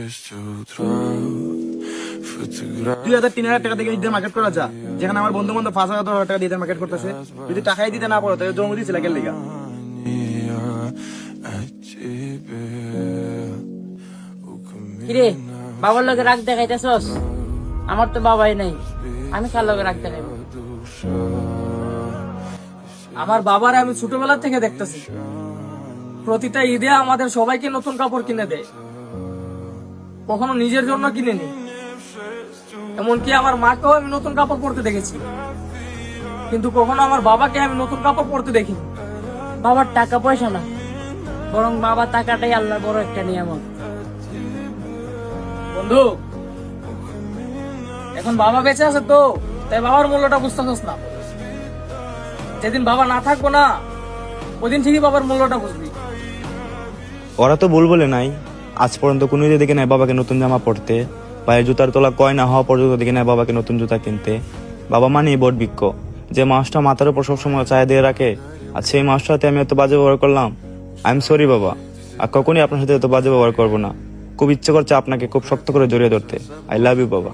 2,000-3,000 টাকা থেকে ঈদের মার্কেট করা যা, যেখানে আমার বন্ধু বান্ধব 5,000 টাকা দিয়ে ঈদের মার্কেট করতেছে। যদি টাকাই দিতে না পারো তাহলে জন্ম দিয়েছিল কেন লিগা? কিরে বাবার লগে রাগ দেখাইতেছস? আমার তো বাবাই নাই, আমি কার লগে রাগ দেখাইব? আমার বাবার আমি ছোটবেলা থেকে দেখতেছি, প্রতিটা ঈদে আমাদের সবাইকে নতুন কাপড় কিনে দেয়, কখনো নিজের জন্য কিনেনি। এমনকি আমার মাকেও আমি নতুন কাপড় পরতে দেখেছি, কিন্তু কখনো আমার বাবাকে আমি নতুন কাপড় পরতে দেখিনি। বাবার টাকা পয়সা না, বরং বাবার টাকাটাই আল্লাহর বড় একটা নিয়ামত। বন্ধু, এখন বাবা বেঁচে আছে তো, তাই বাবার মূল্যটা বুঝতেছস না। যেদিন বাবা না থাকবো না, ওইদিন ঠিকই বাবার মূল্যটা বুঝবি। ওরা তো ভুল বলে নাই, আজ পর্যন্ত কোনো ঈদে দেখে নাই বাবাকে নতুন জামা পরতে, পায়ে জুতার তোলা কয় না হওয়া পর্যন্ত দেখে নাই বাবাকে নতুন জুতা কিনতে। বাবা মানেই বট বৃক্ষ, যে মানুষটা মাথার উপর সবসময় ছায়া দিয়ে রাখে, আর সেই মানুষটাতে আমি এত বাজে ব্যবহার করলাম। আই এম সরি বাবা, আর কখনই আপনার সাথে এত বাজে ব্যবহার করবো না। খুব ইচ্ছে করছে আপনাকে খুব শক্ত করে জড়িয়ে ধরতে। আই লাভ ইউ বাবা।